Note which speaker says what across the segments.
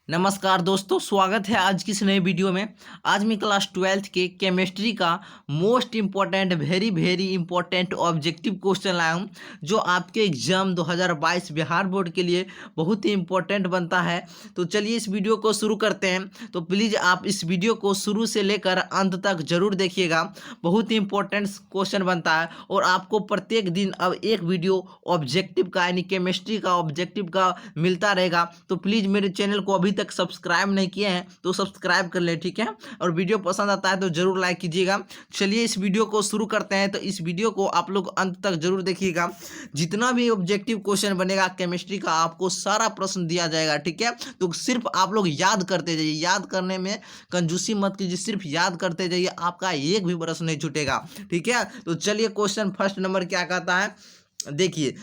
Speaker 1: नमस्कार दोस्तों, स्वागत है आज की इस नए वीडियो में। आज मैं क्लास 12th के केमिस्ट्री का most important very very important objective question लाया हूं, जो आपके एग्जाम 2022 बिहार बोर्ड के लिए बहुत ही इंपॉर्टेंट बनता है। तो चलिए इस वीडियो को शुरू करते हैं। तो प्लीज़ आप इस वीडियो को शुरू से लेकर अंत तक जरूर देखिएगा, बहुत ही इंपॉर्टेंट क्वेश्चन बनता है। और आपको प्रत्येक दिन अब एक वीडियो ऑब्जेक्टिव का यानी केमिस्ट्री का ऑब्जेक्टिव का मिलता रहेगा। तो प्लीज़ मेरे चैनल को अभी तक सब्सक्राइब नहीं किए हैं तो सब्सक्राइब कर ले, ठीक है। और वीडियो पसंद आता है तो जरूर लाइक कीजिएगा। चलिए इस वीडियो को शुरू करते हैं। तो इस वीडियो को आप लोग अंत तक जरूर देखिएगा। जितना भी ऑब्जेक्टिव क्वेश्चन बनेगा केमिस्ट्री का, आपको सारा प्रश्न दिया जाएगा, ठीक है। तो सिर्फ आप लोग याद करते जाइए, याद करने में कंजूसी मत कीजिए, सिर्फ याद करते जाइए, आपका एक भी प्रश्न नहीं छूटेगा, ठीक है। तो चलिए क्वेश्चन फर्स्ट नंबर क्या कहता है, देखिए।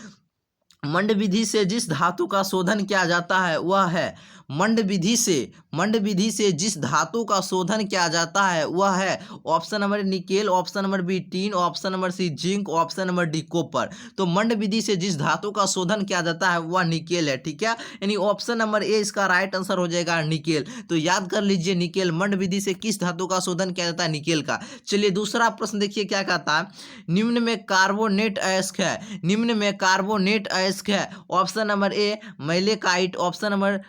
Speaker 1: मंड विधि से जिस धातु का शोधन किया जाता है वह है, मंड विधि से जिस धातु का शोधन किया जाता है वह है, option number nickel, option number B tin, option number C zinc, option number D copper. तो मंड विधि से जिस धातु का शोधन किया जाता है वह निकेल है, ठीक है। यानी ऑप्शन नंबर ए इसका राइट आंसर हो जाएगा, निकेल। तो याद कर लीजिए, निकेल। मंड विधि से किस धातु का शोधन किया जाता है, निकेल का। चलिए दूसरा प्रश्न देखिए क्या कहता है, निम्न में कार्बोनेट अयस्क है, निम्न में कार्बोनेट अयस्क है। Option number A malachite, option number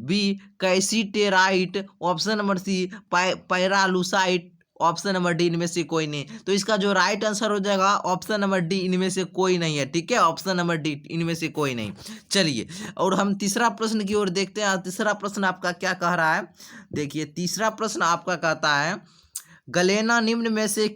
Speaker 1: B cassiterite, option number C pyrolusite, option number D इनमें से कोई नहीं। तो इसका जो राइट आंसर हो जाएगा ऑप्शन नंबर डी इनमें से कोई नहीं है, ठीक है। ऑप्शन नंबर डी इनमें से कोई नहीं। चलिए और हम तीसरा प्रश्न की ओर देखते हैं। तीसरा प्रश्न आपका क्या कह रहा है, देखिए तीसरा प्रश्न आपका कहता है, गलेना निम्न में से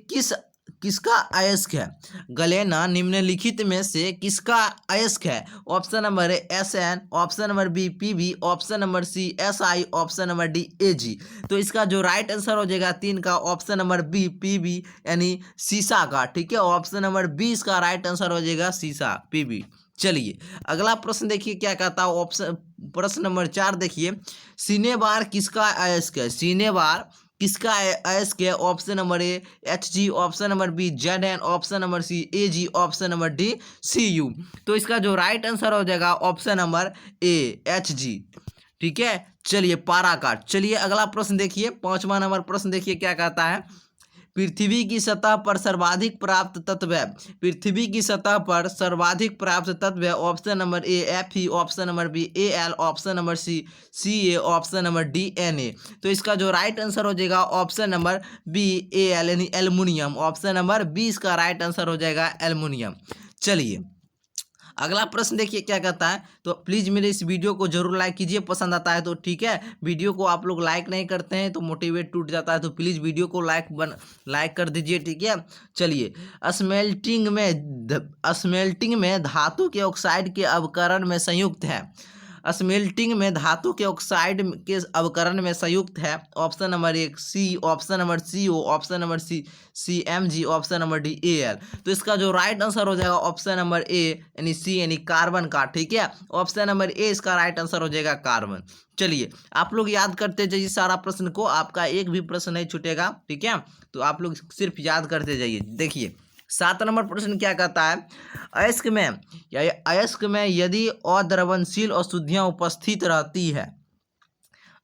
Speaker 1: किसका अयस्क है, गलेना निम्नलिखित में से किसका अयस्क है। Option number A SN, option number B PB, option number C SI, option number D AG. तो इसका जो राइट आंसर हो जाएगा तीन का, ऑप्शन नंबर बी पीबी यानी सीसा का, ठीक है। ऑप्शन नंबर बी इसका राइट आंसर हो जाएगा सीसा, पीबी। चलिए अगला प्रश्न देखिए क्या कहता है, ऑप्शन प्रश्न नंबर 4 देखिए, सिनेबार किसका अयस्क है, सिनेबार किसका अयस्क है। Option number A H G, option number B Z N, option number C A G, option number D C U. तो इसका जो राइट आंसर हो जाएगा option number A H G, ठीक है। चलिए पारा काट। चलिए अगला प्रश्न देखिए, 5वां नंबर प्रश्न देखिए क्या कहता है, पृथ्वी की सतह पर सर्वाधिक प्राप्त तत्व है, पृथ्वी की सतह पर सर्वाधिक प्राप्त तत्व है। Option number A F E, option number B A L, option number C A, option number D N A. तो इसका जो राइट आंसर हो जाएगा option number B A L यानी एल्युमिनियम। ऑप्शन नंबर बी इसका राइट आंसर हो जाएगा aluminium. चलिए अगला प्रश्न देखिए क्या कहता है। तो प्लीज़ मेरे इस वीडियो को जरूर लाइक कीजिए, पसंद आता है तो, ठीक है। वीडियो को आप लोग लाइक नहीं करते हैं तो मोटिवेट टूट जाता है। तो प्लीज़ वीडियो को लाइक कर दीजिए, ठीक है। चलिए स्मेल्टिंग में धातु के ऑक्साइड के अवकरण में संयुक्त है, स्मेल्टिंग में धातु के ऑक्साइड के अवकरण में संयुक्त है। ऑप्शन नंबर एक C, option number C O, option number C M G, option number D A L. तो इसका जो राइट आंसर हो जाएगा ऑप्शन नंबर ए यानी सी यानी कार्बन का, ठीक है। ऑप्शन नंबर ए इसका राइट आंसर हो जाएगा कार्बन। चलिए आप लोग याद करते जाइए सारा प्रश्न को, आपका एक भी प्रश्न नहीं छूटेगा, ठीक है। तो आप लोग सिर्फ याद करते जाइए। देखिए 7 नंबर प्रश्न क्या कहता है, अयस्क में यदि अद्रवणशील अशुद्धियां उपस्थित रहती है,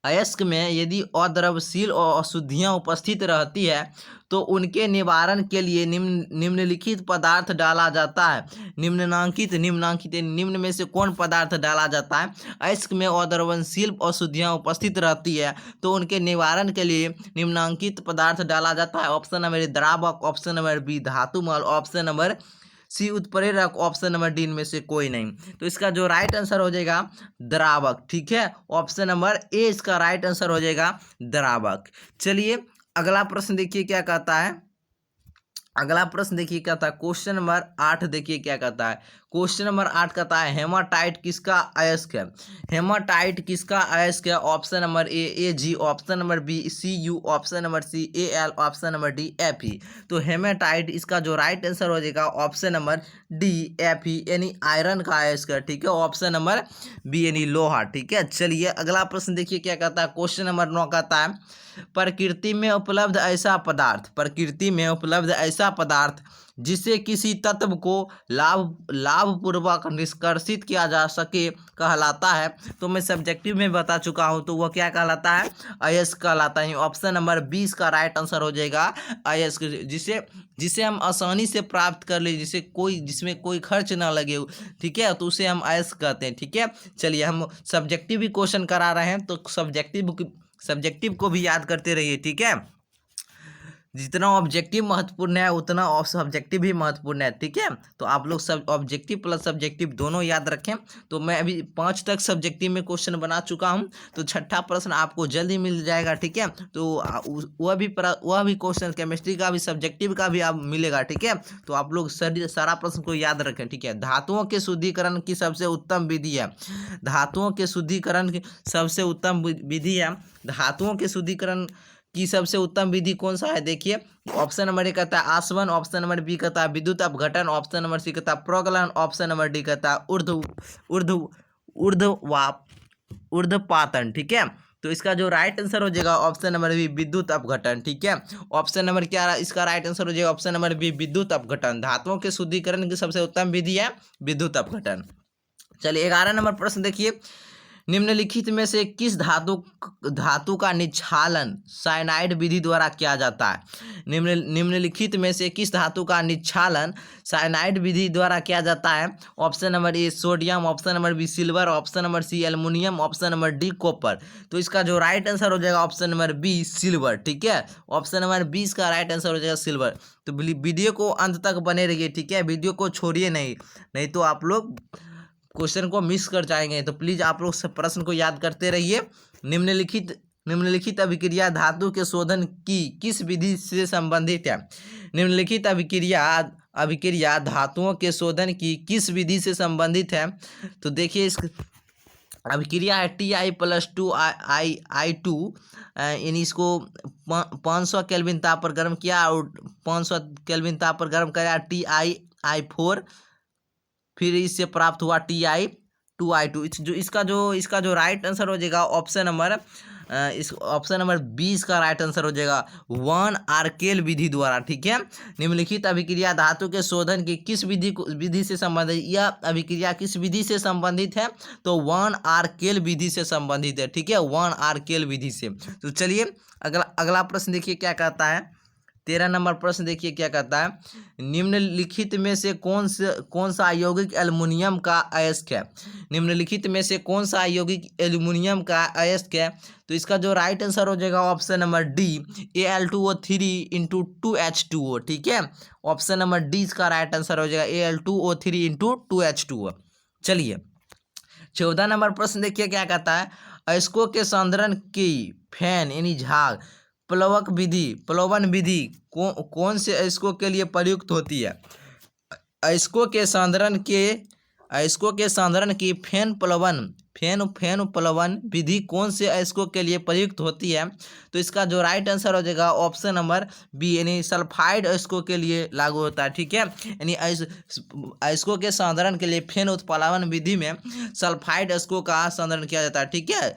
Speaker 1: अयस्क में यदि अद्रवशील और अशुद्धियां उपस्थित रहती है तो उनके निवारण के लिए निम्नलिखित पदार्थ डाला जाता है। निम्नांकित निम्न में से कौन पदार्थ डाला जाता है। अयस्क में अद्रवणशील अशुद्धियां उपस्थित रहती है तो उनके निवारण के लिए निम्नांकित पदार्थ डाला जाता है। ऑप्शन नंबर ए द्रावक, ऑप्शन नंबर बी धातुमल, ऑप्शन नंबर सी उत्प्रेरक, ऑप्शन नंबर डी इनमें से कोई नहीं। तो इसका जो राइट आंसर हो जाएगा द्रावक, ठीक है। ऑप्शन नंबर ए इसका राइट आंसर हो जाएगा द्रावक। चलिए अगला प्रश्न देखिए क्या कहता है, अगला प्रश्न देखिए क्या था, क्वेश्चन नंबर 8 देखिए क्या कहता है। क्वेश्चन नंबर 8 कहता है, हेमाटाइट किसका अयस्क है, हेमाटाइट किसका अयस्क है। Option number A G, option number B C U, option number C A L, option number D F E. तो हेमाटाइट इसका जो राइट आंसर हो जाएगा option number D F E यानी आयरन का अयस्क है, ठीक है। ऑप्शन नंबर बी यानी लोहा, ठीक है। चलिए अगला प्रश्न देखिए क्या कहता है, क्वेश्चन नंबर 9 कहता है, प्रकृति में उपलब्ध ऐसा पदार्थ, प्रकृति में उपलब्ध ऐसा पदार्थ जिसे किसी तत्व को लाभपूर्वक निष्कर्षित किया जा सके कहलाता है। तो मैं सब्जेक्टिव में बता चुका हूं, तो वह क्या कहलाता है? अयस्क कहलाता है। ऑप्शन नंबर 20 का राइट आंसर हो जाएगा अयस्क, जिसे जिसे हम आसानी से प्राप्त कर ले, जिसमें कोई खर्च ना लगे, ठीक है, तो उसे हम अयस्क कहते हैं। ठीक है, चलिए हम सब्जेक्टिव भी क्वेश्चन करा रहे हैं, तो सब्जेक्टिव को भी याद करते रहिए। ठीक है, जितना ऑब्जेक्टिव महत्वपूर्ण है उतना सब्जेक्टिव भी महत्वपूर्ण है। ठीक है, तो आप लोग सब ऑब्जेक्टिव प्लस सब्जेक्टिव दोनों याद रखें। तो मैं अभी 5 तक सब्जेक्टिव में क्वेश्चन बना चुका हूं, तो छठा प्रश्न आपको जल्दी मिल जाएगा। ठीक है, तो वह भी क्वेश्चन केमिस्ट्री का भी सब्जेक्टिव का भी आप मिलेगा। ठीक है, तो आप लोग सारा प्रश्न को याद रखें। ठीक है, धातुओं के शुद्धिकरण की सबसे उत्तम विधि है। धातुओं के शुद्धिकरण की सबसे उत्तम विधि है। धातुओं के शुद्धिकरण की सबसे उत्तम विधि कौन सा है? देखिए, ऑप्शन नंबर 1 कहता है आसवन, ऑप्शन नंबर बी कहता है विद्युत अपघटन, ऑप्शन नंबर सी कहता है प्रोगलन, ऑप्शन नंबर डी कहता है ऊर्ध्वपातन। ठीक है, तो इसका जो राइट आंसर हो जाएगा ऑप्शन नंबर बी विद्युत अपघटन। ठीक है, ऑप्शन नंबर क्या इसका राइट आंसर हो जाएगा? ऑप्शन नंबर बी विद्युत अपघटन। धातुओं के शुद्धिकरण की सबसे उत्तम विधि है विद्युत अपघटन। चलिए 11 नंबर प्रश्न देखिए, निम्नलिखित में से किस धातु का निच्छालन साइनाइड विधि द्वारा किया जाता है? निम्नलिखित में से किस धातु का निच्छालन साइनाइड विधि द्वारा किया जाता है? Option number A sodium, option number B silver, option number C aluminium, option number D copper. तो इसका जो राइट आंसर हो जाएगा ऑप्शन नंबर बी सिल्वर। ठीक है, ऑप्शन नंबर 20 का राइट आंसर हो जाएगा सिल्वर। तो वीडियो को अंत तक बने रहिए। ठीक है, वीडियो को छोड़िए नहीं तो आप लोग क्वेश्चन को मिस कर जाएंगे। तो प्लीज आप लोग सब प्रश्न को याद करते रहिए। निम्नलिखित अभिक्रिया धातु के शोधन की किस विधि से संबंधित है? निम्नलिखित अभिक्रिया धातुओं के शोधन की किस विधि से संबंधित है? तो देखिए, इस अभिक्रिया है Ti+2 यानी इसको 500 केल्विन ताप पर गर्म किया और 500 केल्विन ताप पर गर्म कराया TiI4, फिर इससे प्राप्त हुआ Ti2I2। इसका जो राइट आंसर हो जाएगा ऑप्शन नंबर 20 का राइट आंसर हो जाएगा वन आर्केल विधि द्वारा। ठीक है, निम्नलिखित अभिक्रिया धातु के शोधन की किस विधि से संबंधित? यह अभिक्रिया किस विधि से संबंधित है? तो वन आर्केल विधि से संबंधित है। ठीक है, वन आर्केल विधि से। तो चलिए अगला प्रश्न देखिए क्या कहता है। 13 नंबर प्रश्न देखिए क्या कहता है, निम्नलिखित में से कौन सा यौगिक एल्युमिनियम का अयस्क है? निम्नलिखित में से कौन सा यौगिक एल्युमिनियम का अयस्क है? तो इसका जो राइट आंसर हो जाएगा option number D Al2O3 × 2H2O। ठीक है, ऑप्शन नंबर डी इसका राइट आंसर हो जाएगा Al2O3 × 2H2O। चलिए 14 नंबर प्रश्न देखिए क्या कहता है, अयस्कों के सांद्रण की फैन यानी झाग प्लवन विधि कौन से अयस्कों के लिए प्रयुक्त होती है? अयस्कों के सांद्रण की फैन प्लवन विधि कौन से अयस्कों के लिए प्रयुक्त होती है? तो इसका जो राइट आंसर हो जाएगा ऑप्शन नंबर बी यानी सल्फाइड अयस्कों के लिए लागू होता है। ठीक है, यानी अयस्कों के सांद्रण के लिए फैन उत्प्लवन विधि में सल्फाइड अयस्कों का सांद्रण किया जाता है। ठीक है,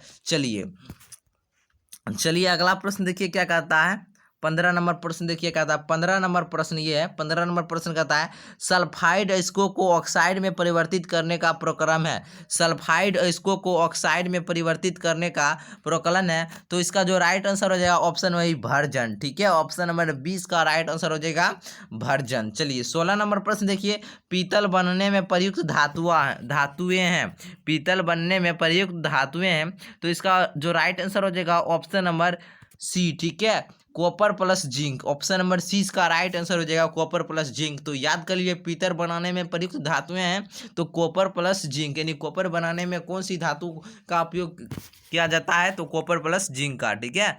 Speaker 1: चलिए अगला प्रश्न देखिए क्या कहता है। 15 नंबर प्रश्न देखिए कहता है, 15 नंबर प्रश्न ये है। 15 नंबर प्रश्न कहता है सल्फाइड अयस्कों को ऑक्साइड में परिवर्तित करने का प्रक्रम है। सल्फाइड अयस्कों को ऑक्साइड में परिवर्तित करने का प्रकलन है। तो इसका जो राइट आंसर हो जाएगा ऑप्शन वही भर्जन। ठीक है, ऑप्शन नंबर 20 का राइट आंसर हो जाएगा भर्जन। चलिए 16 नंबर प्रश्न देखिए, पीतल बनने में प्रयुक्त धातुएं हैं। पीतल बनने में प्रयुक्त धातुएं हैं। तो इसका जो राइट आंसर हो जाएगा ऑप्शन नंबर सी। ठीक है, copper plus zinc. Option number C इसका राइट आंसर हो जाएगा कॉपर प्लस जिंक। तो याद कर लीजिए पीतल बनाने में प्रयुक्त धातुएं हैं तो कॉपर प्लस जिंक, यानी कॉपर बनाने में कौन सी धातु का उपयोग किया जाता है? तो कॉपर प्लस जिंक का। ठीक है,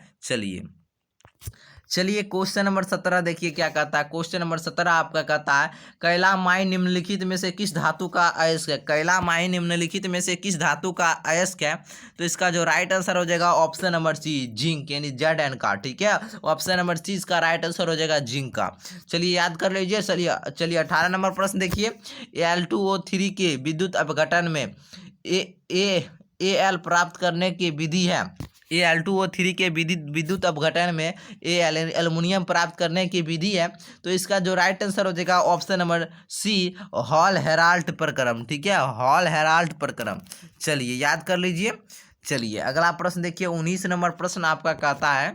Speaker 1: चलिए क्वेश्चन नंबर 17 देखिए क्या कहता है। क्वेश्चन नंबर 17 आपका कहता है कैलामाइन निम्नलिखित में से किस धातु का अयस्क है? कैलामाइन निम्नलिखित में से किस धातु का अयस्क है? तो इसका जो राइट आंसर हो जाएगा ऑप्शन नंबर सी जिंक यानी Zn का। ठीक है, ऑप्शन नंबर सी इसका राइट आंसर हो जाएगा जिंक का। चलिए याद कर लीजिए। चलिए 18 नंबर प्रश्न देखिए, Al2O3 के विद्युत अपघटन में Al प्राप्त करने की विधि है। Al2O3 के विद्युत अपघटन में एल्युमिनियम प्राप्त करने की विधि है। तो इसका जो राइट आंसर हो जाएगा ऑप्शन नंबर सी, हॉल हेराल्ट प्रक्रम। ठीक है, हॉल हेराल्ट प्रक्रम। चलिए याद कर लीजिए। चलिए अगला प्रश्न देखिए, 19 नंबर प्रश्न आपका कहता है,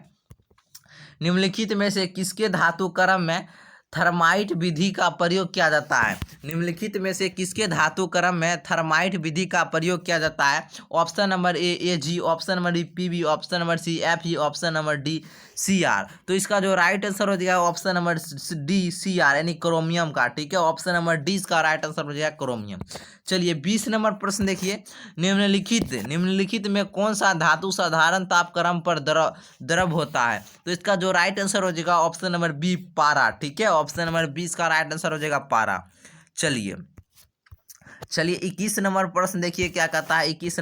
Speaker 1: निम्नलिखित में से किसके धातु क्रम में थर्माइट विधि का प्रयोग किया जाता है? निम्नलिखित में से किसके धातु क्रम में थर्माइट विधि का प्रयोग किया जाता है? Option number A Ag, option number D Pb, option number C Fe, option number D Cr। तो इसका जो राइट आंसर हो जाएगा ऑप्शन नंबर डी Cr, यानी क्रोमियम का। ठीक है, ऑप्शन नंबर डी इसका राइट आंसर हो जाएगा क्रोमियम। चलिए 20 नंबर प्रश्न देखिए, निम्नलिखित में कौन सा धातु साधारण तापक्रम पर द्रव होता है? तो इसका जो राइट आंसर हो जाएगा ऑप्शन नंबर बी, पारा। ठीक है, ऑप्शन नंबर 20 का राइट आंसर हो जाएगा पारा। चलिए 21 नंबर प्रश्न देखिए क्या कहता है। 21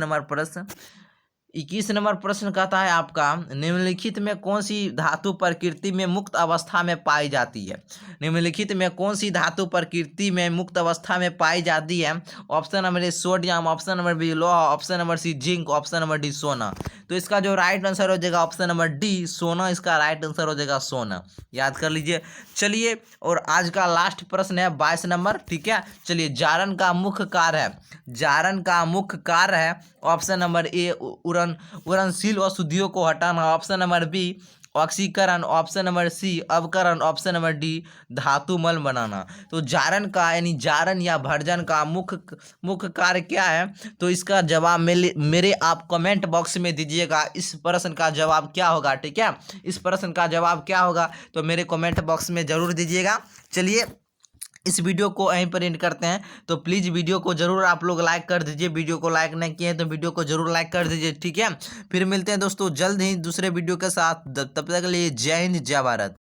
Speaker 1: नंबर प्रश्न कहता है आपका, निम्नलिखित में कौन सी धातु प्रकृति में मुक्त अवस्था में पाई जाती है? निम्नलिखित में कौन सी धातु प्रकृति में मुक्त अवस्था में पाई जाती है? Option number A sodium, option number B लोहा, option number C zinc, option number D सोना। तो इसका जो राइट आंसर हो जाएगा ऑप्शन नंबर डी सोना, इसका राइट आंसर हो जाएगा सोना। याद कर लीजिए। चलिए और आज का लास्ट प्रश्न है 22 नंबर। ठीक है, चलिए जारन का मुख्य कार्य है ऑप्शन नंबर ए उड़नशील अशुद्धियों को हटाना, ऑप्शन नंबर बी ऑक्सीकरण, ऑप्शन नंबर सी अवकरण, ऑप्शन नंबर डी धातुमल बनाना। तो जारन का यानी जारन या भर्जन का मुख्य कार्य क्या है? तो इसका जवाब मेरे आप कमेंट बॉक्स में दीजिएगा। इस प्रश्न का जवाब क्या होगा? ठीक है, इस प्रश्न का जवाब क्या होगा तो मेरे कमेंट बॉक्स में जरूर दीजिएगा। चलिए इस वीडियो को यहीं पर एंड करते हैं। तो प्लीज़ वीडियो को जरूर आप लोग लाइक कर दीजिए। वीडियो को लाइक नहीं किए तो वीडियो को जरूर लाइक कर दीजिए। ठीक है, फिर मिलते हैं दोस्तों जल्द ही दूसरे वीडियो के साथ। तब तक के लिए जय हिंद, जय भारत।